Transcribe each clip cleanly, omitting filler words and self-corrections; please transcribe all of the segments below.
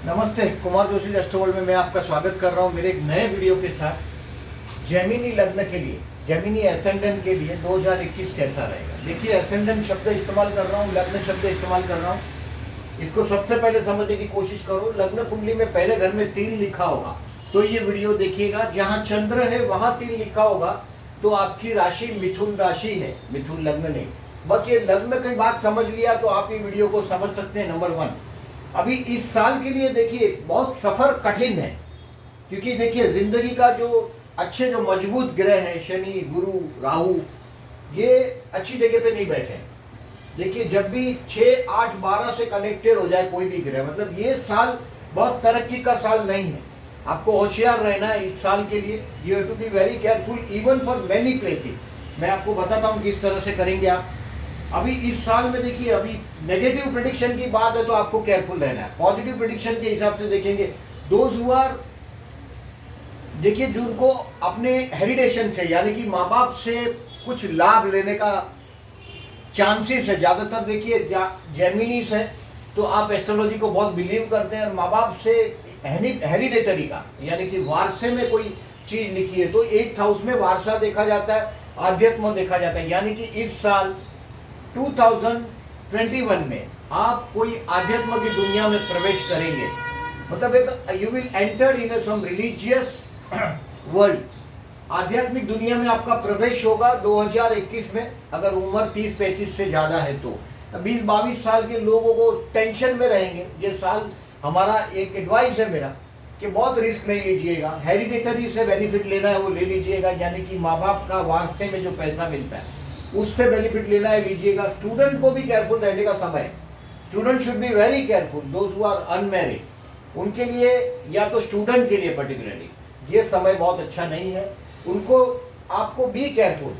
नमस्ते, कुमार जोशी एस्ट्रोवर्ल्ड में मैं आपका स्वागत कर रहा हूं मेरे एक नए वीडियो के साथ। जेमिनी लग्न के लिए, जेमिनी एसेंडेंट के लिए 2021 कैसा रहेगा। देखिए, एसेंडेंट शब्द इस्तेमाल कर रहा हूं, लग्न शब्द इस्तेमाल कर रहा हूं। इसको सबसे पहले समझने की कोशिश करो। लग्न कुंडली में पहले घर में 3 लिखा होगा तो ये वीडियो देखिएगा। जहां चंद्र है वहां 3 लिखा होगा तो आपकी राशि मिथुन राशि है, मिथुन लग्न नहीं। बस ये लग्न की बात समझ लिया तो आप ये वीडियो को समझ सकते हैं। नंबर 1, अभी इस साल के लिए देखिए बहुत सफर कठिन है, क्योंकि देखिए जिंदगी का जो अच्छे जो मजबूत ग्रह हैं, शनि, गुरु, राहु, ये अच्छी जगह पे नहीं बैठे हैं। देखिए जब भी 6, 8, 12 से कनेक्टेड हो जाए कोई भी ग्रह, मतलब ये साल बहुत तरक्की का साल नहीं है। आपको होशियार रहना है इस साल के लिए। You have to be very careful even for many places. मैं आपको बताता हूँ किस तरह से करेंगे आप। अभी इस साल में देखिए, अभी नेगेटिव प्रेडिक्शन की बात है तो आपको केयरफुल रहना है। पॉजिटिव प्रेडिक्शन के हिसाब से देखेंगे, दोज हु आर, देखिए जिनको अपने हेरिडेशन से यानी कि माँ बाप से कुछ लाभ लेने का चांसेस है ज्यादातर। देखिए जेमिनीस है तो आप एस्ट्रोलॉजी को बहुत बिलीव करते हैं और माँ बाप से हेरिडेटरी का यानी कि वारसे में कोई चीज लिखी है तो 8th हाउस में वारसा देखा जाता है, आध्यात्म देखा जाता है। यानी कि इस साल 2021 में आप कोई आध्यात्म की दुनिया में प्रवेश करेंगे, मतलब एक you will enter in some religious world. आध्यात्मिक दुनिया में आपका प्रवेश होगा 2021 में। अगर उम्र 30-35 से ज्यादा है तो 20-22 साल के लोगों को टेंशन में रहेंगे। ये साल हमारा एक एडवाइस है मेरा कि बहुत रिस्क नहीं लीजिएगा। हेरिडेटरी से बेनिफिट लेना है वो ले लीजिएगा, यानी कि माँ बाप का वारसे में जो पैसा मिलता है उससे बेनिफिट लेना है लीजिएगा। स्टूडेंट को भी केयरफुल रहने का समय। Student should be very careful. Those who are unmarried, उनके लिए या तो स्टूडेंट के लिए पर्टिकुलरली ये समय बहुत अच्छा नहीं है। उनको आपको बी केयरफुल।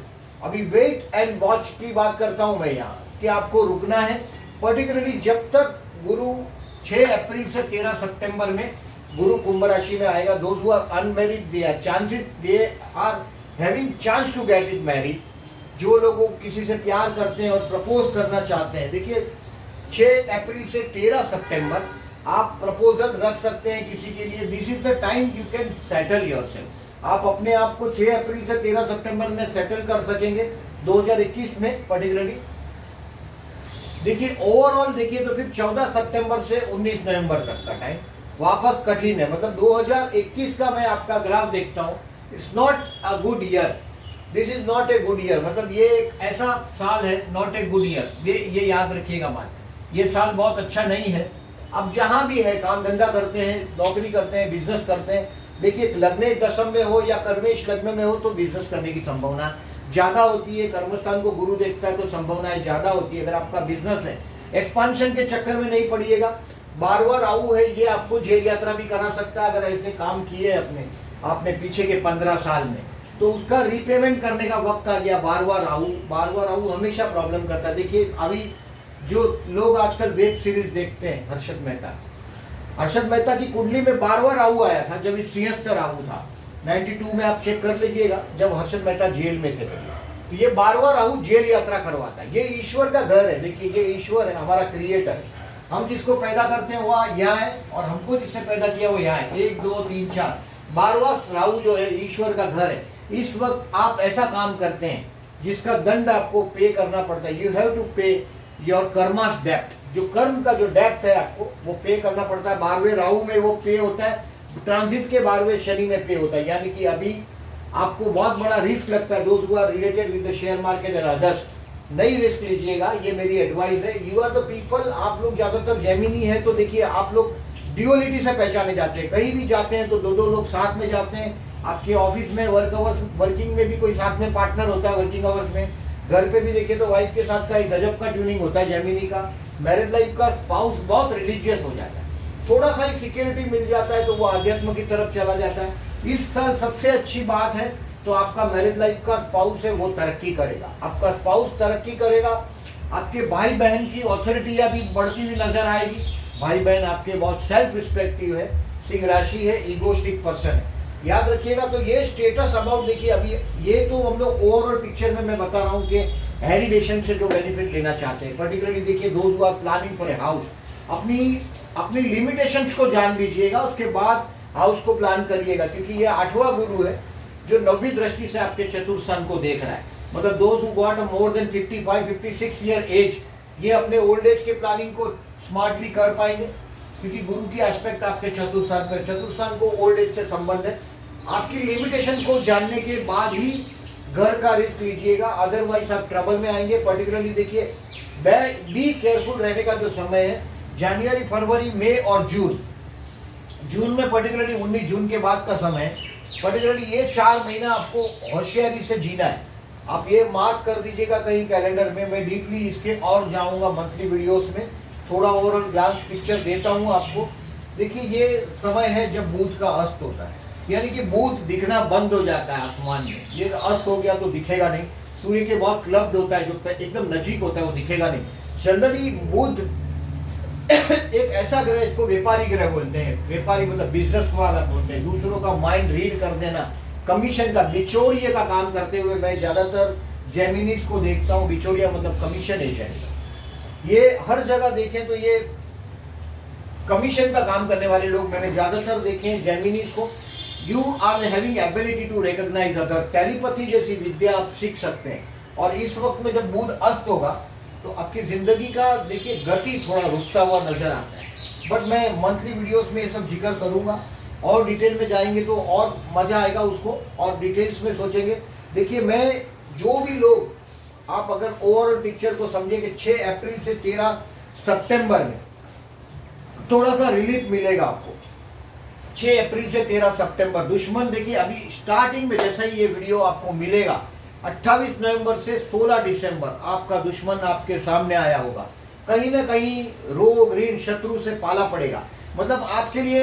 अभी वेट एंड वॉच की बात करता हूं मैं यहाँ कि आपको रुकना है। पर्टिकुलरली जब तक गुरु 6 अप्रैल से 13 सितंबर में गुरु कुंभ राशि में आएगा। Those who are unmarried, they are chances, they are having chance to get it married. जो लोगों किसी से प्यार करते हैं और प्रपोज करना चाहते हैं, देखिए 6 अप्रैल से 13 सितंबर आप प्रपोजल रख सकते हैं किसी के लिए। This is the time you can settle yourself. आप अपने आप को 6 अप्रैल से 13 सितंबर में सेटल कर सकेंगे 2021 में पर्टिकुलरली। देखिए ओवरऑल देखिए तो फिर 14 सितंबर से 19 नवंबर तक का टाइम वापस कठिन है। मतलब 2021 का मैं आपका ग्राफ देखता हूँ, it's not a good year. This is not a good year, मतलब ये एक ऐसा साल है, नॉट ए गुड ईयर। ये याद रखिएगा बात, ये साल बहुत अच्छा नहीं है। अब जहां भी है, काम धंधा करते हैं, नौकरी करते हैं, बिजनेस करते हैं, देखिए लग्न दशम में हो या कर्मेश लग्न में हो तो बिजनेस करने की संभावना ज्यादा होती है। कर्मस्थान को गुरु देखता है तो संभावनाएं ज्यादा होती है। अगर आपका बिजनेस है, एक्सपांशन के चक्कर में नहीं पड़िएगा। 12वां राहु है, ये आपको जेल यात्रा भी करा सकता है अगर ऐसे काम किए आपने पीछे के 15 साल में, तो उसका रीपेमेंट करने का वक्त आ गया। 12वां राहु हमेशा प्रॉब्लम करता है। देखिए अभी जो लोग आजकल वेब सीरीज देखते हैं, हर्षद मेहता की कुंडली में 12वां राहु आया था जब इस सिंहस्थ राहु था। 92 में आप चेक कर लीजिएगा जब हर्षद मेहता जेल में थे। तो ये 12वां राहु जेल यात्रा करवाता है। ये ईश्वर का घर है। देखिए ये ईश्वर है, हमारा क्रिएटर। हम जिसको पैदा करते हैं वो यहाँ है और हमको जिसने पैदा किया वो यहाँ है। 1, 2, 3, 4 12वां राहु जो है ईश्वर का घर है। इस वक्त आप ऐसा काम करते हैं जिसका दंड आपको पे करना पड़ता है। यू हैव टू पे योर कर्मास डेप्ट। जो कर्म का जो डेप्ट है आपको वो पे करना पड़ता है। 12वें राहु में वो पे होता है, ट्रांजिट के 12वें शनि में पे होता है। यानी कि अभी आपको बहुत बड़ा रिस्क लगता है। Those who are related with the share market and others, नई रिस्क लीजिएगा, ये मेरी एडवाइस है। यू आर द पीपल, आप लोग ज्यादातर जेमिनी है तो देखिए आप लोग ड्यूअलिटी से पहचाने जाते हैं। कहीं भी जाते हैं तो 2-2 लोग साथ में जाते हैं। आपके ऑफिस में वर्किंग में भी कोई साथ में पार्टनर होता है वर्किंग आवर्स में। घर पे भी देखिए तो वाइफ के साथ का एक गजब का ट्यूनिंग होता है जेमिनी का। मैरिड लाइफ का स्पाउस बहुत रिलीजियस हो जाता है, थोड़ा सा ही सिक्योरिटी मिल जाता है तो वो आध्यात्म की तरफ चला जाता है। इस साल सबसे अच्छी बात है तो आपका मैरिड लाइफ का स्पाउस है वो तरक्की करेगा। आपका स्पाउस तरक्की करेगा। आपके भाई बहन की ऑथोरिटी अभी बढ़ती हुई नजर आएगी। भाई बहन आपके बहुत सेल्फ रिस्पेक्टिव है। सिंह राशि है, इगोस्टिक पर्सन है, याद रखिएगा। तो ये स्टेटस अबाउट देखिए अभी ये तो हम लोग ओवरऑल पिक्चर में मैं बता रहा हूँ कि हेरिडेशन से जो बेनिफिट लेना चाहते हैं। पर्टिकुलरली देखिए those who are planning for a house, अपनी अपनी लिमिटेशंस को जान लीजिएगा, उसके बाद हाउस को प्लान करिएगा, क्योंकि ये 8वां गुरु है जो 9वीं दृष्टि से आपके चतुर्थ स्थान को देख रहा है। मतलब those who got more than 55-56 year age, ये अपने ओल्ड एज के प्लानिंग को स्मार्टली कर पाएंगे, क्योंकि गुरु की एस्पेक्ट आपके चतुर्थ स्थान पर, चतुर्थ स्थान को ओल्ड एज से संबंध है। आपकी लिमिटेशन को जानने के बाद ही घर का रिस्क लीजिएगा, अदरवाइज आप ट्रबल में आएंगे। पर्टिकुलरली देखिए, बी केयरफुल रहने का जो समय है जनवरी, फरवरी, मई और जून। जून में पर्टिकुलरली 19 जून के बाद का समय है। पर्टिकुलरली ये 4 महीना आपको होशियारी से जीना है। आप ये मार्क कर दीजिएगा कहीं कैलेंडर में। मैं डीपली इसके और जाऊंगा मंथली वीडियोस में, थोड़ा ओवरऑल ग्लांस पिक्चर देता हूँ आपको। देखिए, ये समय है जब बुध का अस्त होता है, यानी कि बुध दिखना बंद हो जाता है आसमान में। ये अस्त हो गया तो दिखेगा नहीं, सूर्य के बहुत क्लब्ड होता है, जो एकदम नजीक होता है वो दिखेगा नहीं। जनरली बुध एक ऐसा ग्रह, इसको व्यापारी ग्रह बोलते हैं। व्यापारी मतलब बिजनेस वाला बोलते हैं, दूसरों का माइंड रीड कर देना, कमीशन का, बिचौलिए का काम करते हुए मैं ज्यादातर जेमिनीज को देखता हूँ। बिचौलिया मतलब कमीशन एजेंट। ये हर जगह देखें तो ये कमीशन का काम करने वाले लोग मैंने ज्यादातर देखे हैं जेमिनीज को। You are having ability to recognize other, telepathy जैसी विद्या आप सीख सकते हैं। और इस वक्त में जब बुध अस्त होगा तो आपकी जिंदगी का देखिए गति थोड़ा रुकता हुआ नजर आता है। बट मैं मंथली वीडियोस में ये सब जिक्र करूंगा, और डिटेल में जाएंगे तो और मजा आएगा उसको, और डिटेल्स में सोचेंगे। देखिए, मैं जो भी लोग, आप अगर ओवरऑल पिक्चर को समझे कि 6 अप्रैल से 13 सितंबर में थोड़ा सा रिलीफ मिलेगा आपको। 6 अप्रैल से 13 सितंबर दुश्मन, देखिए अभी स्टार्टिंग में जैसा ही ये वीडियो आपको मिलेगा, 28 नवंबर से 16 दिसंबर आपका दुश्मन आपके सामने आया होगा। कहीं ना कहीं रोग, ऋण, शत्रु से पाला पड़ेगा। मतलब आपके लिए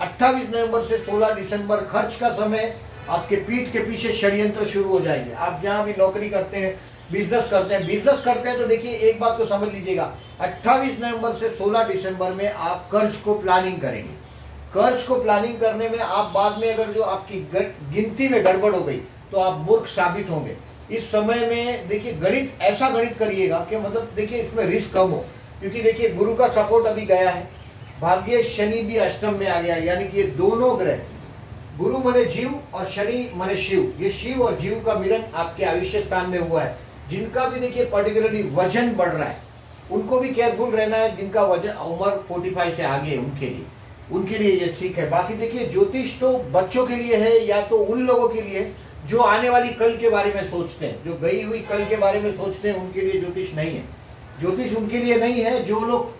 28 नवंबर से 16 दिसंबर खर्च का समय, आपके पीठ के पीछे षड्यंत्र शुरू हो जाएंगे। आप जहाँ भी नौकरी करते हैं, बिजनेस करते हैं तो देखिए एक बात तो समझ लीजिएगा, 28 नवंबर से 16 दिसंबर में आप कर्ज को प्लानिंग करेंगे। कर्ज को प्लानिंग करने में आप बाद में अगर जो आपकी गिनती में गड़बड़ हो गई तो आप मूर्ख साबित होंगे। इस समय में देखिए गणित, ऐसा गणित करिएगा कि मतलब देखिए इसमें रिस्क कम हो, क्योंकि देखिए गुरु का सपोर्ट अभी गया है, भाग्य शनि भी अष्टम में आ गया, यानी कि ये दोनों ग्रह, गुरु मने जीव और शनि मने शिव, ये शिव और जीव का मिलन आपके आयुष्य स्थान में हुआ है। जिनका भी देखिए पर्टिकुलरली वजन बढ़ रहा है उनको भी केयरफुल रहना है। जिनका वजन उम्र 45 से आगे है उनके लिए ये ठीक है। बाकी देखिए, ज्योतिष तो बच्चों के लिए है, या तो उन लोगों के लिए जो आने वाली कल के बारे में सोचते हैं, जो गई हुई कल के बारे में सोचते हैं, उनके लिए ज्योतिष नहीं है। ज्योतिष उनके लिए नहीं है जो लोग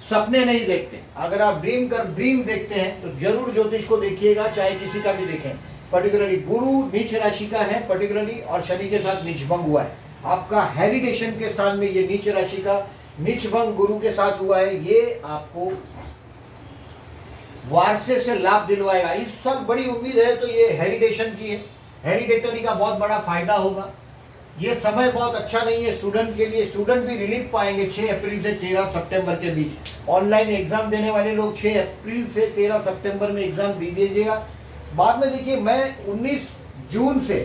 सपने नहीं देखते। अगर आप ड्रीम देखते हैं तो जरूर ज्योतिष को देखिएगा, चाहे किसी का भी देखें। पर्टिकुलरली गुरु नीच राशि का है पर्टिकुलरली, और शनि के साथ नीच भंग हुआ है। आपका हेरिडेशन के स्थान में ये नीच राशि का नीच भंग गुरु के साथ हुआ है। ये आपको वारसे से लाभ दिलवाएगा। इस साल बड़ी उम्मीद है तो ये हेरिडेशन की है, हेरिडेटरी का बहुत बड़ा फायदा होगा। ये समय बहुत अच्छा नहीं है स्टूडेंट के लिए, स्टूडेंट भी रिलीफ पाएंगे 6 अप्रैल से 13 सितंबर के बीच। ऑनलाइन एग्जाम देने वाले लोग 6 अप्रैल से 13 सितंबर में एग्जाम दे दीजिएगा। बाद में देखिए, मैं 19 जून से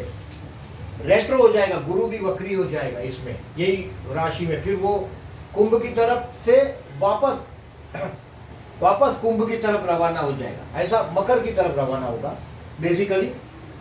रेट्रो हो जाएगा, गुरु भी वक्री हो जाएगा इसमें, यही राशि में। फिर वो कुंभ की तरफ से वापस कुंभ की तरफ रवाना हो जाएगा, ऐसा मकर की तरफ रवाना होगा। बेसिकली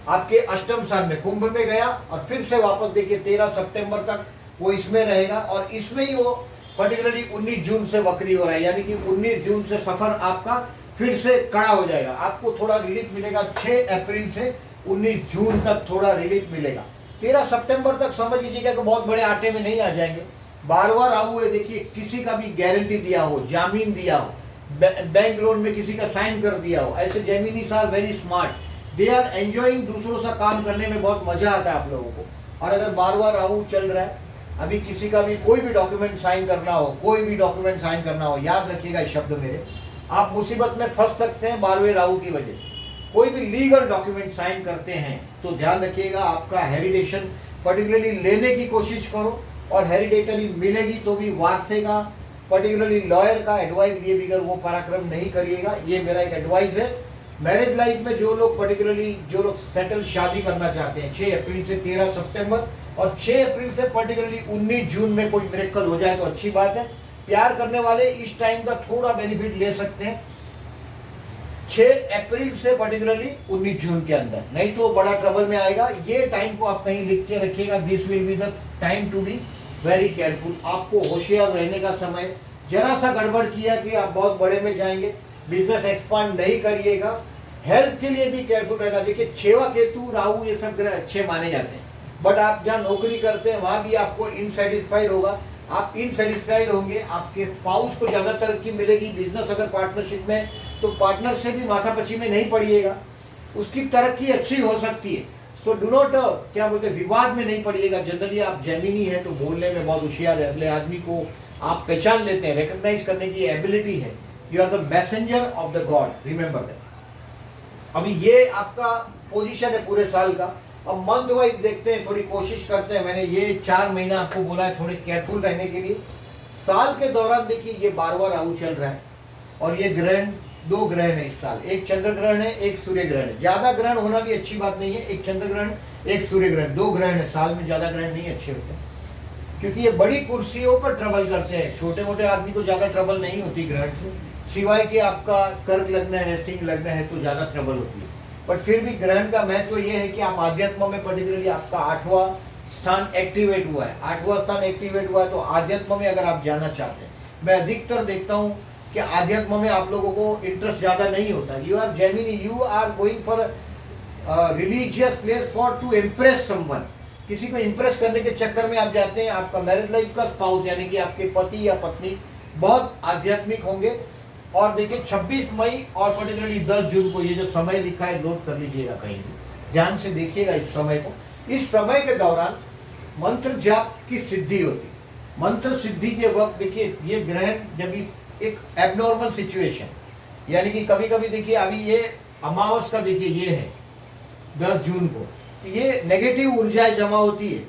आपके अष्टम स्थान में कुंभ में गया और फिर से वापस देखिए 13 सितंबर तक वो इसमें रहेगा, और इसमें ही वो पर्टिकुलरली 19 जून से वक्री हो रहा है, यानी कि 19 जून से सफर आपका फिर से कड़ा हो जाएगा। आपको थोड़ा रिलीफ मिलेगा 6 अप्रैल से 19 जून तक थोड़ा रिलीफ मिलेगा। 13 सितंबर तक समझ लीजिएगा कि बहुत बड़े आटे में नहीं आ जाएंगे। बार बार राहु है, देखिए किसी का भी गारंटी दिया हो, जामीन दिया हो, बैंक लोन में किसी का साइन कर दिया हो, ऐसे Geminis are very smart, they are enjoying. दूसरों से काम करने में बहुत मजा आता है आप लोगों को। और अगर बार बार राहु चल रहा है, अभी किसी का भी कोई भी डॉक्यूमेंट साइन करना हो, याद रखिएगा इस शब्द मेरे, आप मुसीबत में फंस सकते हैं 12वें राहु की वजह से। कोई भी लीगल डॉक्यूमेंट साइन करते हैं तो ध्यान रखिएगा आपका हेरिडेशन पर्टिकुलरली लेने की कोशिश करो, और हेरिडेटरी मिलेगी तो भी वारसे का, पर्टिकुलरली लॉयर का एडवाइस लिए बगैर वो पराक्रम नहीं करिएगा। ये मेरा एक एडवाइस है। मैरिज लाइफ में जो लोग सेटल शादी करना चाहते हैं 6 अप्रैल से 13 सितंबर और 6 अप्रैल से पर्टिकुलरली 19 जून में कोई मिरेकल हो जाए तो अच्छी बात है। प्यार करने वाले इस टाइम का थोड़ा बेनिफिट ले सकते हैं 6 अप्रैल से पर्टिकुलरली 19 जून के अंदर, नहीं तो बड़ा ट्रबल में आएगा। ये टाइम को आप कहीं लिख के रखिएगा, this will be the time to be very careful. आपको होशियार रहने का समय, जरा सा गड़बड़ किया कि आप बहुत बड़े में जाएंगे, बिजनेस एक्सपांड नहीं करिएगा। हेल्थ के लिए भी केयरफुल रहना। देखिए छेवा केतु राहु ये सब ग्रह अच्छे माने जाते हैं, बट आप जहाँ नौकरी करते हैं वहां भी आपको इनसेटिस्फाइड होगा, आप इनसेटिस्फाइड होंगे, आपके स्पाउस को ज्यादा तरक्की मिलेगी। बिजनेस अगर पार्टनरशिप में, तो पार्टनर से भी माथापच्ची में नहीं पड़िएगा, उसकी तरक्की अच्छी हो सकती है। सो डू नॉट क्या बोलते हैं, विवाद में नहीं पड़िएगा। जनरली आप जेमिनी है तो बोलने में बहुत होशियार है, अगले आदमी को आप पहचान लेते हैं, रिकॉग्नाइज करने की एबिलिटी है। You are the messenger of the god, remember that. अभी ये आपका पोजीशन है पूरे साल का। अब मंथ वाइज देखते हैं, थोड़ी कोशिश करते हैं। मैंने ये 4 महीना आपको बोला है थोड़े केयरफुल रहने के लिए। साल के दौरान देखिए ये 12वां राहु चल रहा है और ये ग्रहण 2 ग्रहण है इस साल, एक चंद्र ग्रहण है, एक सूर्य ग्रहण है। ज्यादा ग्रहण होना भी अच्छी बात नहीं है, एक चंद्र ग्रहण एक सूर्य ग्रहण, 2 ग्रहण है साल में। ज्यादा ग्रहण नहीं अच्छे होते क्योंकि ये बड़ी कुर्सियों पर ट्रबल करते हैं, छोटे मोटे आदमी को ज्यादा ट्रबल नहीं होती ग्रहण से, सिवाय कि आपका कर्क लगना है, सिंह लगना है तो ज्यादा ट्रबल होती है। पर फिर भी ग्रहण का महत्व ये है कि आप आध्यात्म में पर्टिकुलरली आपका 8वां स्थान एक्टिवेट हुआ है। 8वां स्थान एक्टिवेट हुआ है तो आध्यात्म में अगर आप जाना चाहते हैं, मैं अधिकतर देखता हूँ कि आध्यात्म में आप लोगों को इंटरेस्ट ज्यादा नहीं होता। You are Gemini, you are going for religious place for to impress someone, किसी को इम्प्रेस करने के चक्कर में आप जाते हैं। आपका मैरिज लाइफ का स्पाउस यानी कि आपके पति या पत्नी बहुत आध्यात्मिक होंगे। और देखिए 26 मई और पर्टिकुलरली 10 जून को ये जो समय लिखा है नोट कर लीजिएगा, कहीं भी ध्यान से देखिएगा इस समय को। इस समय के दौरान मंत्र जाप की सिद्धि होती है। मंत्र सिद्धि के वक्त देखिए ये ग्रहण जब एक एबनॉर्मल सिचुएशन, यानी कि कभी कभी देखिए अभी ये अमावस का देखिए ये है 10 जून को, ये नेगेटिव ऊर्जाएं जमा होती है।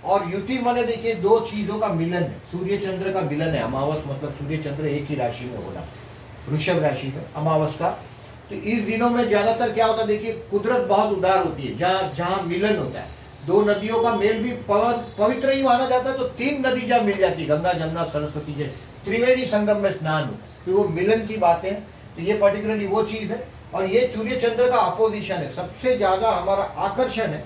और युति माने देखिए 2 चीजों का मिलन है, सूर्य चंद्र का मिलन है। अमावस मतलब सूर्य चंद्र एक ही राशि में होना, वृषभ राशि में अमावस का। तो इस दिनों में ज्यादातर क्या होता है, देखिए कुदरत बहुत उदार होती है। जहाँ जहाँ मिलन होता है, 2 नदियों का मेल भी पवित्र ही माना जाता है, तो 3 नदी जहाँ मिल जाती है, गंगा जमुना सरस्वती, जय त्रिवेणी संगम में स्नान हो, तो वो मिलन की बातें। तो ये पर्टिकुलरली वो चीज है। और ये सूर्य चंद्र का अपोजिशन है, सबसे ज्यादा हमारा आकर्षण है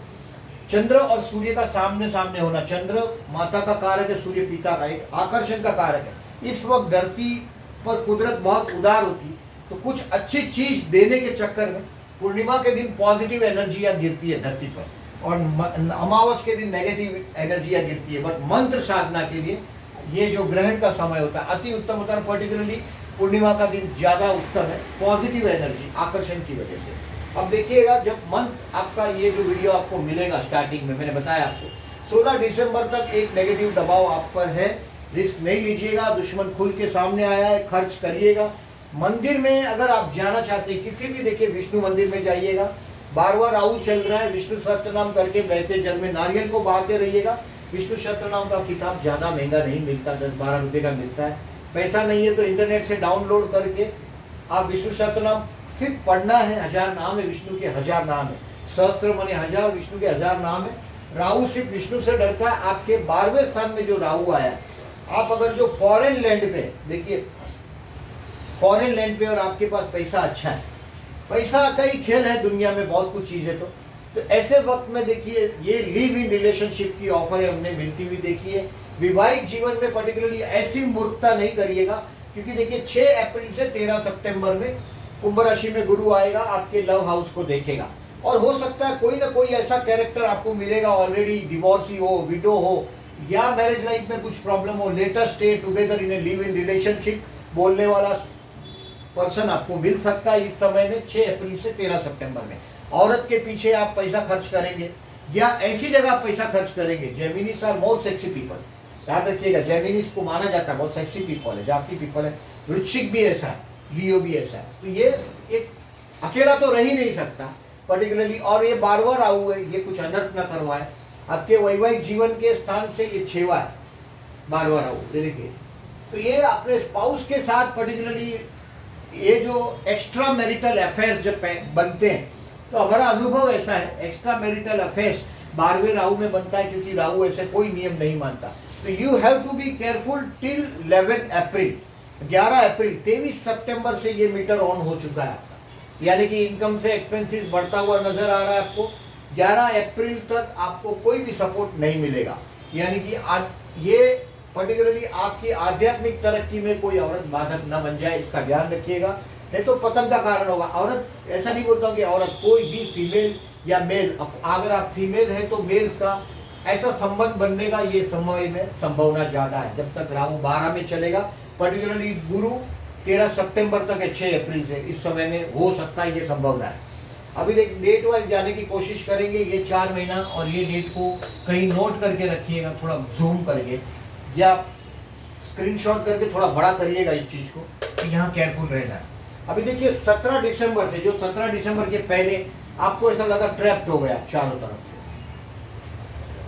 चंद्र और सूर्य का सामने सामने होना। चंद्र माता का कारक है, सूर्य पिता का, एक आकर्षण का कारक है। इस वक्त धरती पर कुदरत बहुत उदार होती है, तो कुछ अच्छी चीज देने के चक्कर में पूर्णिमा के दिन पॉजिटिव एनर्जियां गिरती है धरती पर, और अमावस के दिन नेगेटिव एनर्जियां गिरती है। बट मंत्र साधना के लिए ये जो ग्रहण का समय होता है अति उत्तम होता है। पर्टिकुलरली पूर्णिमा का दिन ज्यादा उत्तम है, पॉजिटिव एनर्जी आकर्षण की वजह से। अब देखिएगा जब मंथ आपका ये जो वीडियो आपको मिलेगा, स्टार्टिंग में मैंने बताया आपको 16 दिसंबर तक एक नेगेटिव दबाव आप पर है, रिस्क नहीं लीजिएगा। दुश्मन खुल के सामने आया है, खर्च करिएगा। मंदिर में अगर आप जाना चाहते हैं किसी भी, देखिए विष्णु मंदिर में जाइएगा। 12वां राहु चल रहा है, विष्णु सहस्त्रनाम करके बहते जल में नारियल को बहाते रहिएगा। विष्णु सहस्त्रनाम का किताब ज्यादा महंगा नहीं मिलता, 10-12 रुपए का मिलता है। पैसा नहीं है तो इंटरनेट से डाउनलोड करके आप विष्णु सहस्त्रनाम सिर्फ पढ़ना है। 1000 नाम है, विष्णु के 1000 नाम है। सहस्त्र माने 1000, विष्णु के 1000 नाम है। राहु सिर्फ विष्णु से डरता है। आपके 12वें स्थान में जो राहु आया, आप अगर जो फॉरेन लैंड पे देखिए, फॉरेन लैंड पे और आपके पास पैसा अच्छा है, पैसा का ही खेल है दुनिया में, बहुत कुछ चीजें तो ऐसे वक्त में देखिए ये लिव इन रिलेशनशिप की ऑफर है, हमने मिलती हुई देखी है। विवाहिक जीवन में पर्टिकुलरली ऐसी मूर्खता नहीं करिएगा, क्योंकि देखिए 6 अप्रैल से 13 सितंबर में कुंभ राशि में गुरु आएगा, आपके लव हाउस को देखेगा। और हो सकता है कोई ना कोई ऐसा कैरेक्टर आपको मिलेगा, ऑलरेडी डिवोर्सी हो, विडो हो, या मैरिज लाइफ में कुछ प्रॉब्लम हो, later stay together in a live in relationship बोलने वाला पर्सन आपको मिल सकता है इस समय में 6 अप्रैल से 13 सितंबर में। औरत के पीछे आप पैसा खर्च करेंगे या ऐसी जगह आप पैसा खर्च करेंगे। जेमिनीज आर मोर सेक्सी पीपल, याद रखिएगा। जेमिनीज को माना जाता है बहुत सेक्सी पीपल है, जाती पीपल है। वृश्चिक भी ऐसा है, लियो भी ऐसा है। तो ये एक अकेला तो रह ही नहीं सकता पर्टिकुलरली। और ये 12वां राहु है, ये कुछ अनर्थ न करवाए आपके वैवाहिक जीवन के स्थान से। ये 6वां है 12वां राहु, देखिए। तो ये अपने स्पाउस के साथ पर्टिकुलरली ये जो एक्स्ट्रा मैरिटल अफेयर जब बनते हैं, तो हमारा अनुभव ऐसा है, एक्स्ट्रा मैरिटल अफेयर्स 12वें राहु में बनता है, क्योंकि राहु ऐसे कोई नियम नहीं मानता। तो you have to be careful till 11 April, 11 April. 23 सितंबर से ये मीटर ऑन हो चुका है आपका, यानी कि इनकम से एक्सपेंसेस बढ़ता हुआ नजर आ रहा है आपको। 11 अप्रैल तक आपको कोई भी सपोर्ट नहीं मिलेगा, यानी कि आज ये पर्टिकुलरली आपकी आध्यात्मिक तरक्की में कोई औरत बाधक न बन जाए, इसका ध्यान रखिएगा, नहीं तो पतन का कारण होगा। औरत, ऐसा नहीं बोलता हूँ कि औरत, कोई भी फीमेल या मेल, अगर आप फीमेल है तो मेल्स का ऐसा संबंध बनने का ये समय में संभावना ज्यादा है, जब तक राहु 12 में चलेगा। पर्टिकुलरली गुरु 13 सितंबर तक है, 6 अप्रैल से, इस समय में हो सकता है, ये संभावना है। अभी डेट वाइज जाने की कोशिश करेंगे, ये 4 महीना, और ये डेट को कहीं नोट करके रखिएगा, थोड़ा जूम करके या स्क्रीनशॉट करके थोड़ा बड़ा करिएगा इस चीज को, कि यहाँ केयरफुल रहना है। अभी देखिए 17 दिसंबर से, जो 17 दिसंबर के पहले आपको ऐसा लगा ट्रैप्ड हो गया चारों तरफ से,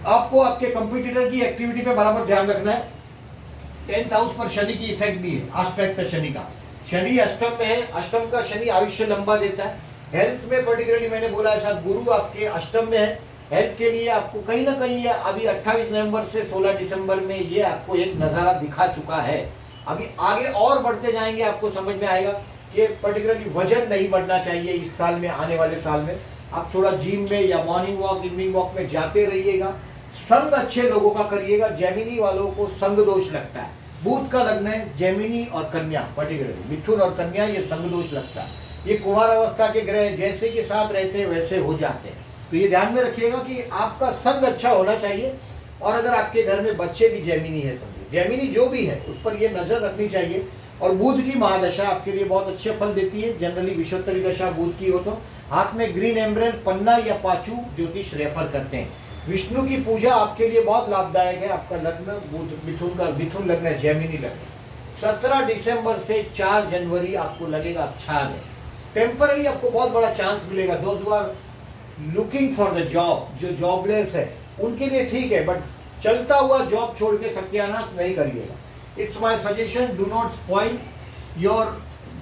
आपको आपके कंप्यूटर की एक्टिविटी पे बराबर ध्यान रखना है। 10th हाउस पर शनि की इफेक्ट भी है, एस्पेक्ट है शनि का। शनि अष्टम में है, अष्टम का शनि आयुष्य लंबा देता है। हेल्थ में पर्टिकुलरली मैंने बोला ऐसा, गुरु आपके अष्टम में है, हेल्थ के लिए आपको कहीं ना कहीं अभी 28 नवंबर से 16 दिसंबर में ये आपको एक नज़ारा दिखा चुका है। अभी आगे और बढ़ते जाएंगे, आपको समझ में आएगा कि पर्टिकुलरली वजन नहीं बढ़ना चाहिए इस साल में, आने वाले साल में। आप थोड़ा जिम में या मॉर्निंग वॉक, इवनिंग वॉक में जाते रहिएगा। संग अच्छे लोगों का करिएगा। जेमिनी वालों को संग दोष लगता है, बुध का लग्न है जेमिनी और कन्या, पर्टिकुलरली मिथुन और कन्या, ये संग दोष लगता है। ये कुमार अवस्था के ग्रह जैसे के साथ रहते हैं वैसे हो जाते हैं, तो ये ध्यान में रखिएगा कि आपका संग अच्छा होना चाहिए। और अगर आपके घर में बच्चे भी जेमिनी है, समझिए जेमिनी जो भी है उस पर ये नजर रखनी चाहिए। और बुध की महादशा आपके लिए बहुत अच्छे फल देती है। जनरली विषोत्तरी दशा बुध की हो तो हाथ में ग्रीन एम्ब्रेल, पन्ना या पाचू ज्योतिष रेफर करते हैं। विष्णु की पूजा आपके लिए बहुत लाभदायक है। आपका लग्न बुध, मिथुन का मिथुन लग्न है, जेमिनी लग्न। 17 दिसंबर से 4 जनवरी आपको लगेगा अच्छा है। टेम्पररी आपको बहुत बड़ा चांस मिलेगा। Those who are looking for the job, जो जॉबलेस है उनके लिए ठीक है, बट चलता हुआ जॉब छोड़ के सत्यानाश नहीं करिएगा। It's my suggestion, do not spoil your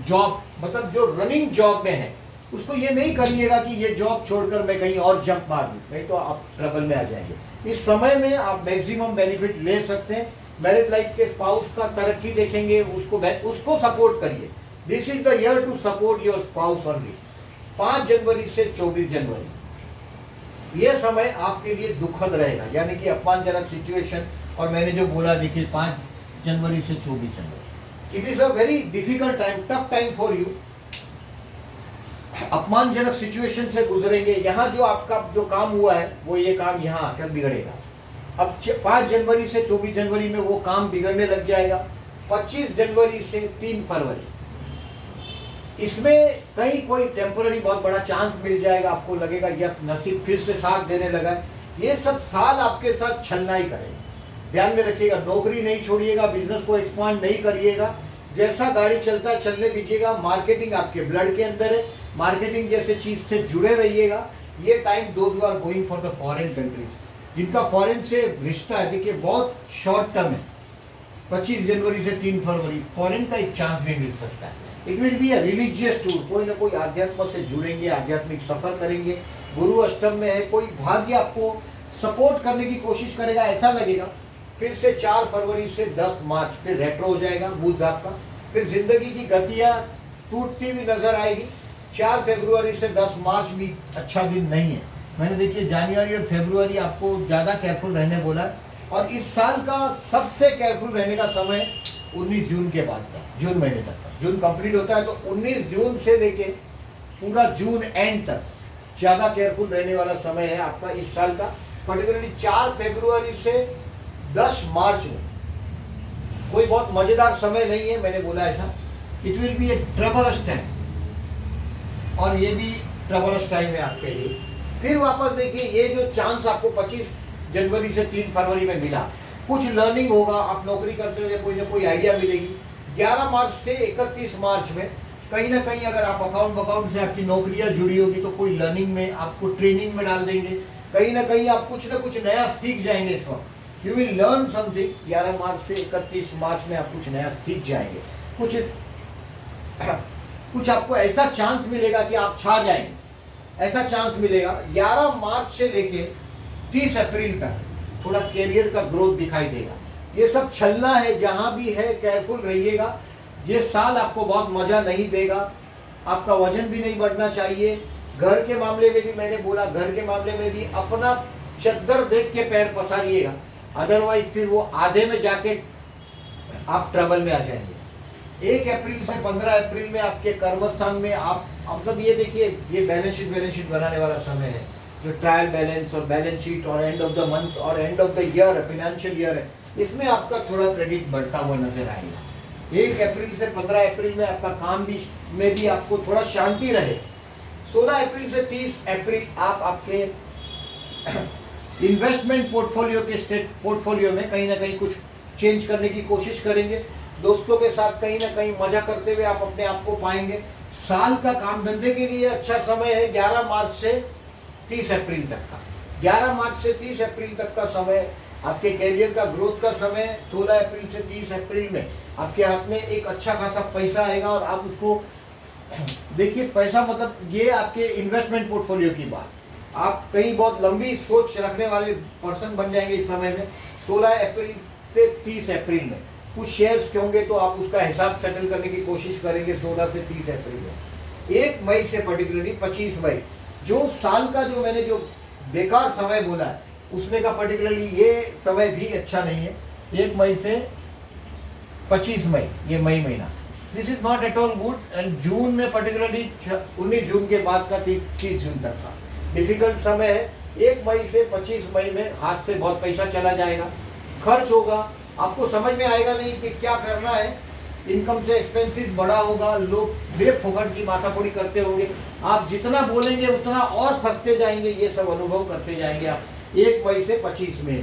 job, मतलब जो रनिंग जॉब में है उसको ये नहीं करिएगा कि ये जॉब छोड़कर मैं कहीं और जंप मार दूं, नहीं तो आप ट्रबल में आ जाएंगे। इस समय में आप मैक्सिमम बेनिफिट ले सकते हैं। मैरिड लाइफ के स्पाउस का तरक्की देखेंगे, उसको सपोर्ट करिए। This is the year to support your spouse only. 5 जनवरी से 24 जनवरी ये समय आपके लिए दुखद रहेगा, यानी कि अपमानजनक सिचुएशन। और मैंने जो बोला देखिए 5 जनवरी से 24 जनवरी, it is a very difficult time, tough time for you. अपमानजनक सिचुएशन से गुजरेंगे। यहाँ जो आपका जो काम हुआ है वो ये काम यहाँ आकर बिगड़ेगा। अब 5 जनवरी से 24 जनवरी में वो काम बिगड़ने लग जाएगा। 25 जनवरी से 3 फरवरी इसमें कहीं कोई टेम्पररी बहुत बड़ा चांस मिल जाएगा। आपको लगेगा यस नसीब फिर से साथ देने लगा है। ये सब साल आपके साथ छलना ही करेगा, ध्यान में रखिएगा। नौकरी नहीं छोड़िएगा, बिजनेस को एक्सपांड नहीं करिएगा, जैसा गाड़ी चलता है चलने दीजिएगा। मार्केटिंग आपके ब्लड के अंदर है, मार्केटिंग जैसे चीज से जुड़े रहिएगा। ये time those who are going for the foreign countries, जिनका फॉरेन से रिश्ता है, देखिए बहुत शॉर्ट टर्म है। 25 जनवरी से 3 फरवरी फॉरेन का एक चांस भी मिल सकता है। It will be a religious tour, कोई ना कोई आध्यात्म से जुड़ेंगे, आध्यात्मिक सफर करेंगे। गुरु अष्टम में है, कोई भाग्य आपको सपोर्ट करने की कोशिश करेगा, ऐसा लगेगा। फिर से 4 फरवरी से 10 मार्च फिर रेट्रो हो जाएगा बुध आपका। फिर जिंदगी की गतियां टूटती हुई नजर आएगी। 4 फरवरी से 10 मार्च भी अच्छा दिन नहीं है। मैंने देखिए जनवरी और फरवरी आपको ज़्यादा केयरफुल रहने बोला। और इस साल का सबसे केयरफुल रहने का समय 19 जून के बाद का, जून महीने तक का। जून कंप्लीट होता है तो 19 जून से लेके पूरा जून एंड तक ज़्यादा केयरफुल रहने वाला समय है आपका इस साल का। पर्टिकुलरली 4 फरवरी से 10 मार्च में कोई बहुत मजेदार समय नहीं है, मैंने बोला ऐसा। It will be a troublous time, और ये भी ट्रबलस टाइम है आपके लिए। फिर वापस देखिए, ये जो चांस आपको 25 जनवरी से 3 फरवरी में मिला, कुछ लर्निंग होगा, आप नौकरी करते हुए कोई ना कोई आइडिया मिलेगी। 11 मार्च से 31 मार्च में कहीं ना कहीं अगर आप अकाउंट से आपकी नौकरियां जुड़ी होगी तो कोई लर्निंग में आपको ट्रेनिंग में डाल देंगे। कहीं ना कहीं आप कुछ ना कुछ नया सीख जाएंगे। इस वक्त यू विल लर्न समथिंग। 11 मार्च से 31 मार्च में आप कुछ नया सीख जाएंगे। कुछ आपको ऐसा चांस मिलेगा कि आप छा जाएंगे, ऐसा चांस मिलेगा। 11 मार्च से लेके 30 अप्रैल तक थोड़ा कैरियर का ग्रोथ दिखाई देगा। ये सब छलना है, जहां भी है केयरफुल रहिएगा। ये साल आपको बहुत मजा नहीं देगा, आपका वजन भी नहीं बढ़ना चाहिए। घर के मामले में भी मैंने बोला, घर के मामले में भी अपना चद्दर देख के पैर पसारिएगा, अदरवाइज फिर वो आधे में जाके आप ट्रबल में आ जाएंगे। 1 अप्रैल से 15 अप्रैल में आपके कर्मस्थान में आप मतलब ये देखिए, ये बैलेंस शीट बनाने वाला समय है, जो ट्रायल बैलेंस और बैलेंस शीट और एंड ऑफ द मंथ और end of the year financial year है, इसमें आपका थोड़ा क्रेडिट बढ़ता हुआ नजर आएगा। 1 अप्रैल से 15 अप्रैल में आपका काम भी में भी आपको थोड़ा शांति रहे। 16 अप्रैल से 30 अप्रैल आप आपके इन्वेस्टमेंट पोर्टफोलियो में कहीं ना कहीं कुछ चेंज करने की कोशिश करेंगे। दोस्तों के साथ कहीं ना कहीं मजा करते हुए आप अपने आप को पाएंगे। साल का काम धंधे के लिए अच्छा समय है 11 मार्च से 30 अप्रैल तक का। 11 मार्च से 30 अप्रैल तक का समय आपके कैरियर का ग्रोथ का समय। 16 अप्रैल से 30 अप्रैल में आपके हाथ में एक अच्छा खासा पैसा आएगा और आप उसको देखिए, पैसा मतलब ये आपके इन्वेस्टमेंट पोर्टफोलियो की बात, आप कहीं बहुत लंबी सोच रखने वाले पर्सन बन जाएंगे इस समय में। 16 अप्रैल से 30 अप्रैल में कुछ शेयर्स के होंगे तो आप उसका हिसाब सेटल करने की कोशिश करेंगे 16 से 30 अप्रैल में। 1 मई से पर्टिकुलरली 25 मई, जो साल का जो मैंने जो बेकार समय बोला है उसमें का पर्टिकुलरली ये समय भी अच्छा नहीं है। 1 मई से 25 मई, ये मई महीना, this is not at all good. And June में पर्टिकुलरली 19 जून के बाद का 30 जून तक का डिफिकल्ट समय है। 1 मई से 25 मई में हाथ से बहुत पैसा चला जाएगा, खर्च होगा, आपको समझ में आएगा नहीं कि क्या करना है। इनकम से एक्सपेंसेस बड़ा होगा, लोग बेफोकट की माथापड़ी करते होंगे, आप जितना बोलेंगे उतना और फंसते जाएंगे, ये सब अनुभव करते जाएंगे आप। 1 मई से 25 मई,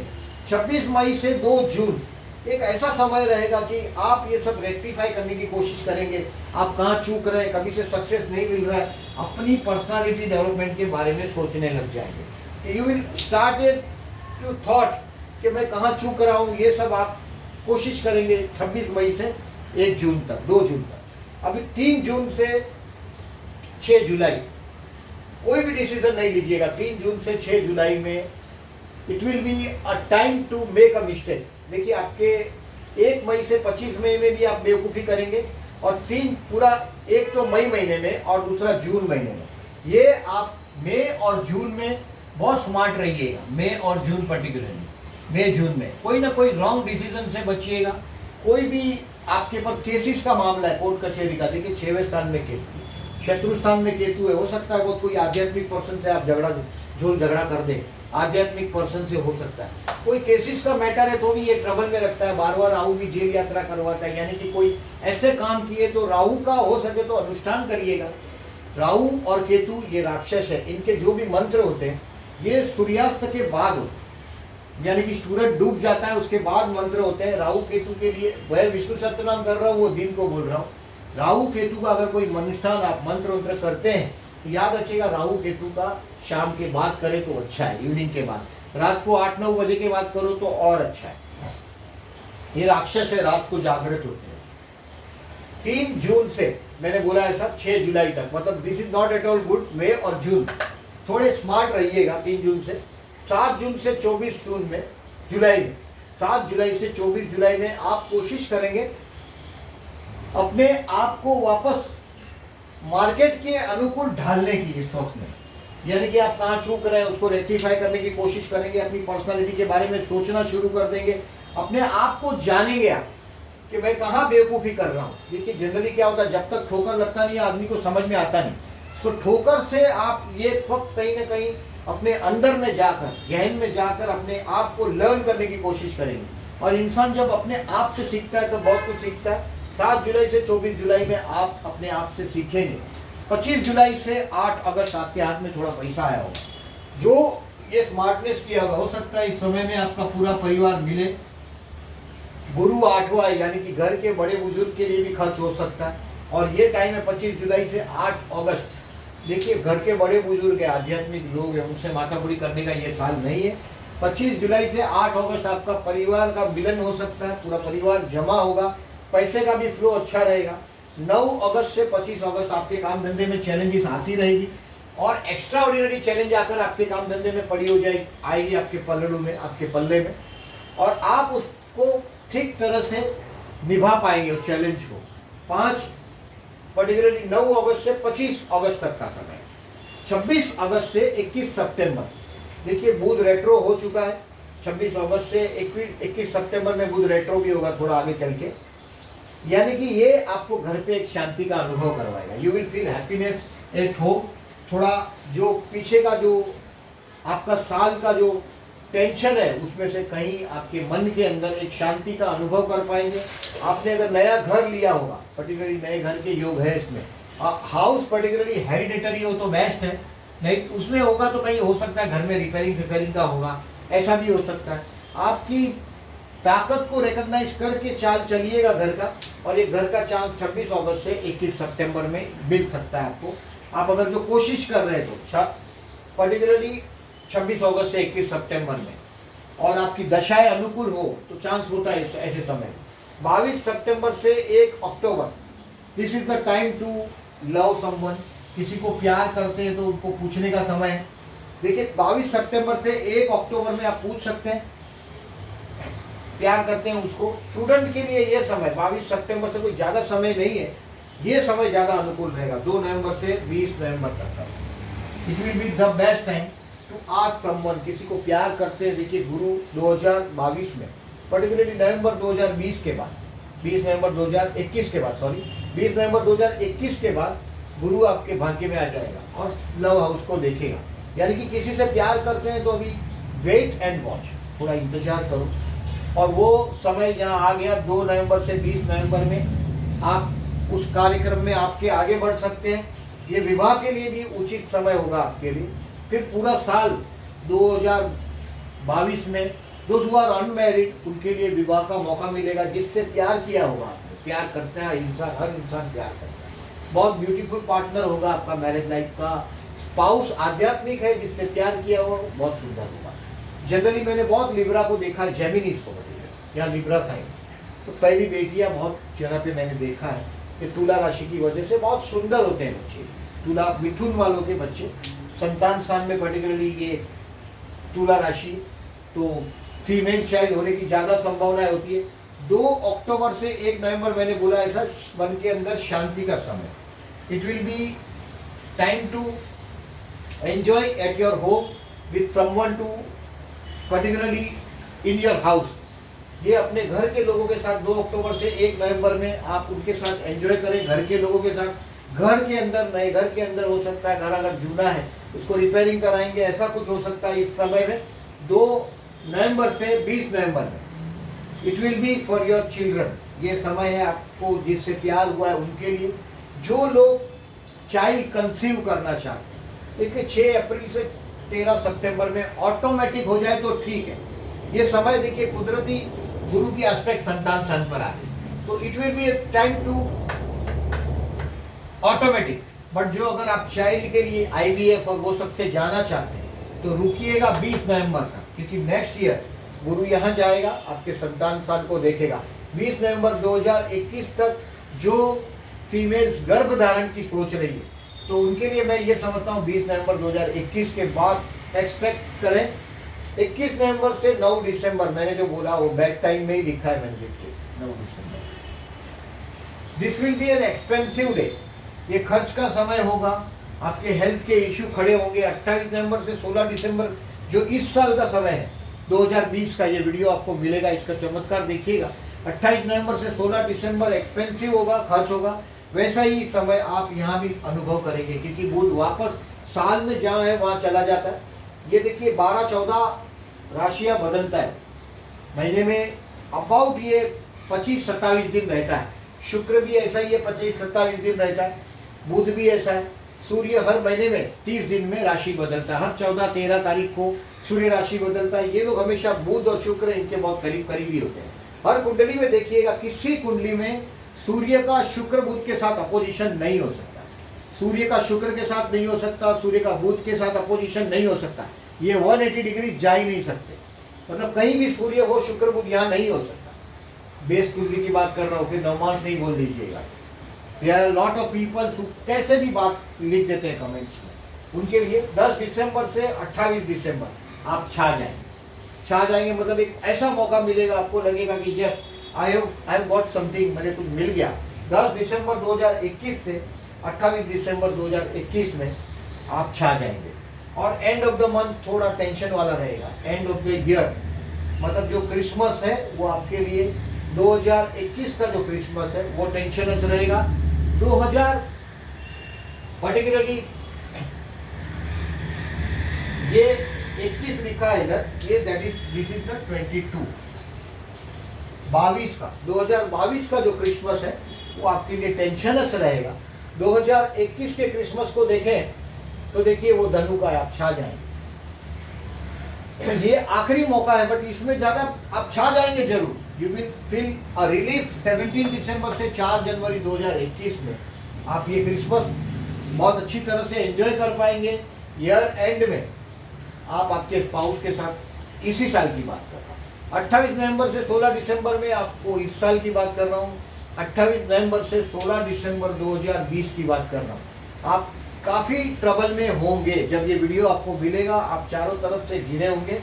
26 मई से 2 जून एक ऐसा समय रहेगा कि आप ये सब रेक्टिफाई करने की कोशिश करेंगे। आप कहाँ चूक रहे हैं, कभी से सक्सेस नहीं मिल रहा है, अपनी पर्सनालिटी डेवलपमेंट के बारे में सोचने लग जाएंगे। You will started to thought कि मैं कहाँ चूक रहा हूँ, ये सब आप कोशिश करेंगे 26 मई से 1 जून तक, 2 जून तक। अभी 3 जून से 6 जुलाई कोई भी डिसीजन नहीं लीजिएगा। 3 जून से 6 जुलाई में it will be a time to make a mistake. देखिए, आपके 1 मई से 25 मई में भी आप बेवकूफ़ी करेंगे और 3 पूरा, एक तो मई महीने में और दूसरा जून महीने में, ये आप मई और जून में बहुत स्मार्ट रहिएगा। मई और जून पर्टिकुलरली, मई जून में कोई ना कोई रॉन्ग डिसीजन से बचिएगा। कोई भी आपके पर केसेस का मामला है कोर्ट कचहरी का, देखिए 6वें स्थान में केतु, शत्रु स्थान में केतु है, हो सकता है वो कोई आध्यात्मिक पर्सन से आप झगड़ा कर दे, आध्यात्मिक पर्सन से हो सकता है। कोई केसेस का मैटर है तो भी ये ट्रबल में रखता है, बार बार राहु भी जेल यात्रा करवाता है, यानी कि कोई ऐसे काम किए तो राहु का हो सके तो अनुष्ठान करिएगा। राहु और केतु ये राक्षस है, इनके जो भी मंत्र होते हैं ये सूर्यास्त के बाद होते हैं, यानी कि सूरज डूब जाता है उसके बाद मंत्र होते हैं। राहु केतु के लिए वह विष्णु सत्यनाम कर रहा हूँ, वो दिन को बोल रहा हूँ। राहु केतु का अगर कोई अनुष्ठान आप मंत्र करते हैं तो याद रखिएगा, राहु केतु का शाम के बाद करें तो अच्छा है, इवनिंग के बाद, रात को 8-9 बजे के बाद करो तो और अच्छा है। ये राक्षस है, रात को जागृत होते हैं। 3 जून से मैंने बोला है सर 6 जुलाई तक, मतलब this is not at all good. मई और जून थोड़े स्मार्ट रहिएगा 3 जून से। 7 जून से 24 जून में, जुलाई में, 7 जुलाई से 24 जुलाई में आप कोशिश करेंगे अपने आप को वापस मार्केट के अनुकूल ढालने की इस वक्त में, यानी कि आप कहाँ चूक रहे हैं उसको रेक्टिफाई करने की कोशिश करेंगे। अपनी पर्सनालिटी के बारे में सोचना शुरू कर देंगे, अपने आप को जानेंगे आप कि मैं कहाँ बेवकूफ़ी कर रहा हूँ। देखिए जनरली क्या होता है, जब तक ठोकर लगता नहीं आदमी को समझ में आता नहीं। सो ठोकर से आप ये वक्त कहीं ना कहीं अपने अंदर में जाकर, गहन में जाकर अपने आप को लर्न करने की कोशिश करेंगे। और इंसान जब अपने आप से सीखता है तो बहुत कुछ सीखता है। 7 जुलाई से 24 जुलाई में आप अपने आप से सीखेंगे। 25 जुलाई से 8 अगस्त आपके हाथ में थोड़ा पैसा आया होगा, जो ये स्मार्टनेस किया होगा। हो सकता है इस समय में आपका पूरा परिवार मिले। गुरु 8वां है, यानी कि घर के बड़े बुजुर्ग के लिए भी खर्च हो सकता है। और ये टाइम है 25 जुलाई से 8 अगस्त। देखिए घर के बड़े बुजुर्ग है, आध्यात्मिक लोग हैं, उनसे माथापुरी करने का ये साल नहीं है। 25 जुलाई से 8 अगस्त आपका परिवार का मिलन हो सकता है, पूरा परिवार जमा होगा, पैसे का भी फ्लो अच्छा रहेगा। 9 अगस्त से 25 अगस्त आपके काम धंधे में चैलेंजेस आती रहेगी और एक्स्ट्रा ऑर्डिनरी चैलेंज आकर आपके काम धंधे में पड़ी हो जाएगी, आएगी आपके पल्लू में, आपके पल्ले में। और आप उसको ठीक तरह से निभा पाएंगे उस चैलेंज को। 5 पर्टिकुलरली 9 अगस्त से 25 अगस्त तक का समय, 26 अगस्त से 21 सितंबर। देखिए बुध रेट्रो हो चुका है, 26 अगस्त से 21 सितंबर में बुध रेट्रो भी होगा थोड़ा आगे चल के। यानी कि ये आपको घर पे एक शांति का अनुभव करवाएगा। You will feel happiness at home. थोड़ा जो पीछे का जो आपका साल का जो टेंशन है उसमें से कहीं आपके मन के अंदर एक शांति का अनुभव कर पाएंगे। आपने अगर नया घर लिया होगा, पर्टिकुलरली नए घर के योग है इसमें, हाउस पर्टिकुलरली हेरिडेटरी हो तो बेस्ट है, नहीं उसमें होगा तो कहीं हो सकता है घर में रिपेयरिंग का होगा, ऐसा भी हो सकता है। आपकी ताकत को रिकॉग्नाइज करके चाल चलिएगा घर का, और ये घर का चांस 26 अगस्त से 21 सितंबर में मिल सकता है आपको। आप अगर जो कोशिश कर रहे हैं तो पर्टिकुलरली 26 अगस्त से 21 सितंबर में, और आपकी दशाएं अनुकूल हो तो चांस होता है ऐसे समय। 22 सितंबर से 1 अक्टूबर, this is the time to love someone. किसी को प्यार करते हैं तो उनको पूछने का समय है। देखिए 22 सितंबर से 1 अक्टूबर में आप पूछ सकते हैं, प्यार करते हैं उसको। स्टूडेंट के लिए ये समय 22 सितंबर से कोई ज़्यादा समय नहीं है, ये समय ज़्यादा अनुकूल रहेगा 2 नवंबर से 20 नवंबर तक का। It will be the best time to ask someone. किसी को प्यार करते हैं, देखिए गुरु 2022 में पर्टिकुलरली नवंबर 2020 के बाद, 20 नवंबर 2021 के बाद, सॉरी 20 नवंबर 2021 के बाद गुरु आपके भाग्य में आ जाएगा और लव हाउस को देखेगा। यानी कि किसी से प्यार करते हैं तो अभी वेट एंड वॉच, थोड़ा इंतजार करो। और वो समय यहाँ आ गया 2 नवंबर से 20 नवंबर में आप उस कार्यक्रम में आपके आगे बढ़ सकते हैं। ये विवाह के लिए भी उचित समय होगा आपके लिए। फिर पूरा साल 2022 में दोस्त हु आर अनमैरिड उनके लिए विवाह का मौका मिलेगा, जिससे प्यार किया होगा आपने। प्यार करता है इंसान, हर इंसान प्यार करता है। बहुत ब्यूटीफुल पार्टनर होगा आपका मैरिज लाइफ का। स्पाउस आध्यात्मिक है जिससे प्यार किया हुआ, बहुत सुंदर होगा। जनरली मैंने बहुत लिब्रा को देखा है, जेमिनीज को या लिब्रा साइन, तो पहली बेटियां बहुत जगह पे मैंने देखा है कि तुला राशि की वजह से बहुत सुंदर होते हैं बच्चे। तुला मिथुन वालों के बच्चे संतान स्थान में पर्टिकुलरली ये तुला राशि, तो फीमेल चाइल्ड होने की ज़्यादा संभावनाएं होती है। 2 अक्टूबर से 1 नवंबर मैंने बोला ऐसा मन के अंदर शांति का समय। It will be time to enjoy at your home with someone to particularly in your house. ये अपने घर के लोगों के साथ 2 अक्टूबर से 1 नवंबर में आप उनके साथ एंजॉय करें, घर के लोगों के साथ। घर के अंदर, नए घर के अंदर हो सकता है, घर अगर जूना है उसको रिपेयरिंग कराएंगे, ऐसा कुछ हो सकता है इस समय में 2 नवंबर से 20 नवंबर में। It will B for your children. ये समय है आपको जिससे प्यार हुआ है उनके लिए। जो लोग चाइल्ड कंसीव करना चाहते हैं, देखिए 6 अप्रैल से 13 सितंबर में ऑटोमेटिक हो जाए तो ठीक है। ये समय देखिए कुदरती गुरु की एस्पेक्ट संतान स्थान पर आते, तो it will be time to automatic. But जो अगर आप चाइल्ड के लिए IVF और वो सबसे जाना चाहते हैं तो रुकिएगा 20 नवंबर तक, क्योंकि नेक्स्ट ईयर गुरु यहाँ जाएगा, आपके संतान स्थान को देखेगा। 20 नवंबर 2021 तक जो फीमेल्स गर्भ धारण की सोच रही है तो उनके लिए मैं ये समझता हूँ 20 नवंबर 2021 के बाद एक्सपेक्ट करें। 21 नवंबर से 9 दिसंबर मैंने जो बोला वो बैक टाइम में ही लिखा है मैंने, देखिए 9 दिसंबर। This will be an expensive day. ये खर्च का समय होगा, आपके हेल्थ के इश्यू खड़े होंगे। 28 नवंबर से 16 दिसंबर जो इस साल का समय है 2020 का, ये वीडियो आपको मिलेगा, इसका चमत्कार देखिएगा। 28 नवंबर से 16 दिसंबर एक्सपेंसिव होगा, खर्च होगा। वैसा ही समय आप यहाँ भी अनुभव करेंगे, क्योंकि बुध वापस साल में जहाँ है वहाँ चला जाता है। ये देखिए 12-14 राशियाँ बदलता है महीने में, अबाउट ये 25-27 दिन रहता है। शुक्र भी ऐसा ही है, 25-27 दिन रहता है। बुध भी ऐसा है। सूर्य हर महीने में 30 दिन में राशि बदलता है, हर 14-13 तारीख को सूर्य राशि बदलता है। ये लोग हमेशा बुध और शुक्र इनके बहुत करीबी होते हैं। हर कुंडली में देखिएगा, किसी कुंडली में सूर्य का शुक्र बुध के साथ अपोजिशन नहीं हो सकता, सूर्य का शुक्र के साथ नहीं हो सकता, सूर्य का बुध के साथ अपोजिशन नहीं हो सकता। ये 180 डिग्री जा ही नहीं सकते, मतलब कहीं भी सूर्य हो शुक्र बुध यहाँ नहीं हो सकता। बेस कुंडली की बात कर रहा हूँ, फिर नवमांश नहीं बोल दीजिएगा। There are lot of people कैसे भी बात लिख देते हैं कमेंट्स में। उनके लिए 10 दिसंबर से 28 दिसंबर आप छा जाएंगे। मतलब एक ऐसा मौका मिलेगा, आपको लगेगा कि yes I have got something, मुझे कुछ मिल गया। 10 दिसंबर 2021 से 28 दिसंबर 2021 में आप छा जाएंगे। और एंड ऑफ द मंथ थोड़ा टेंशन वाला रहेगा। एंड ऑफ द ईयर मतलब जो क्रिसमस है वो आपके लिए 2021 का जो क्रिसमस है वो टेंशनस रहेगा। 2000 पर्टिकुलरली ये 21 लिखा है इधर, ये that is this is the 22 22 का 2022 का जो क्रिसमस है वो आपके लिए टेंशनस रहेगा। 2021 के क्रिसमस को देखें तो देखिए वो धनु का आप छा जाएंगे। ये आखिरी मौका है, बट इसमें ज्यादा आप छा जाएंगे जरूर। You will feel a relief. 17 दिसंबर से 4 जनवरी 2021 में आप ये क्रिसमस बहुत अच्छी तरह से एंजॉय कर पाएंगे। ईयर एंड में आप आपके स्पाउस के साथ इसी साल की बात कर रहा हूँ। 28 नवंबर से 16 दिसंबर में आपको इस साल की बात कर रहा हूँ। 28 नवंबर से 16 दिसंबर 2020 की बात कर रहा हूँ। आप काफ़ी ट्रबल में होंगे जब ये वीडियो आपको मिलेगा। आप चारों तरफ से घिरे होंगे,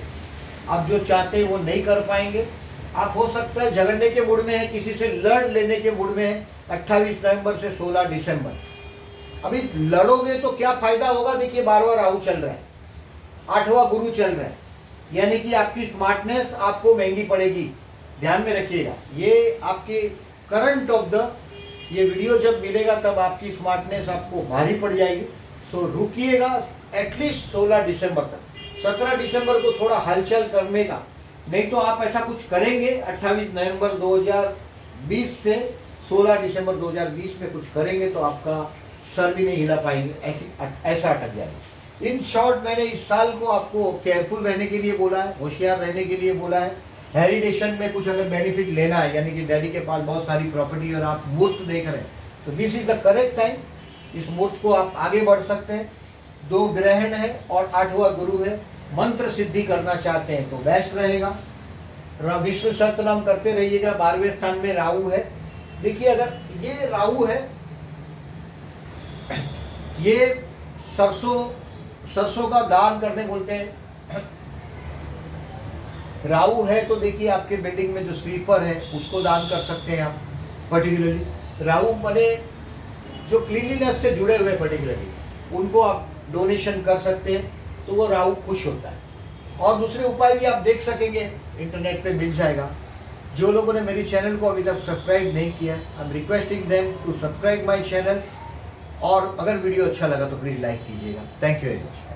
आप जो चाहते हैं वो नहीं कर पाएंगे। आप हो सकता है झगड़ने के मूड में है, किसी से लड़ लेने के मूड में है। 28 नवंबर से 16 दिसंबर अभी लड़ोगे तो क्या फायदा होगा? देखिए 12वां राहु चल रहा है, 8वां गुरु चल रहा है, यानी कि आपकी स्मार्टनेस आपको महंगी पड़ेगी। ध्यान में रखिएगा, ये आपके करंट ऑफ द ये वीडियो जब मिलेगा तब आपकी स्मार्टनेस आपको भारी पड़ जाएगी। सो रुकिएगा एटलीस्ट 16 दिसंबर तक। 17 दिसंबर को थोड़ा हलचल करने का, नहीं तो आप ऐसा कुछ करेंगे 28 नवंबर 2020 से 16 दिसंबर 2020 में कुछ करेंगे तो आपका सर भी नहीं हिला पाएंगे, ऐसा अटक जाएगा। इन शॉर्ट मैंने इस साल को आपको केयरफुल रहने के लिए बोला है, होशियार रहने के लिए बोला है। हेरिडेशन में कुछ अगर बेनिफिट लेना है, यानी कि डैडी के पास बहुत सारी प्रॉपर्टी और आप मुफ्त देख रहे हैं, तो this is the correct time. इस मुफ्त को आप आगे बढ़ सकते हैं। 2 ग्रहण है और 8वां गुरु है। मंत्र सिद्धि करना चाहते हैं तो बेस्ट रहेगा। विष्णु सहस्त्रनाम करते रहिएगा। 12वें स्थान में राहु है। देखिए अगर ये राहु है, ये सरसों का दान करने बोलते हैं। राहु है तो देखिए आपके बिल्डिंग में जो स्वीपर है उसको दान कर सकते हैं आप। पर्टिकुलरली राहु बने जो क्लीनलीनेस से जुड़े हुए पर्टिकुलरली उनको आप डोनेशन कर सकते हैं, तो वो राहु खुश होता है। और दूसरे उपाय भी आप देख सकेंगे, इंटरनेट पे मिल जाएगा। जो लोगों ने मेरी चैनल को अभी तक सब्सक्राइब नहीं किया, I am requesting them to subscribe my channel. और अगर वीडियो अच्छा लगा तो प्लीज़ लाइक कीजिएगा। Thank you very much.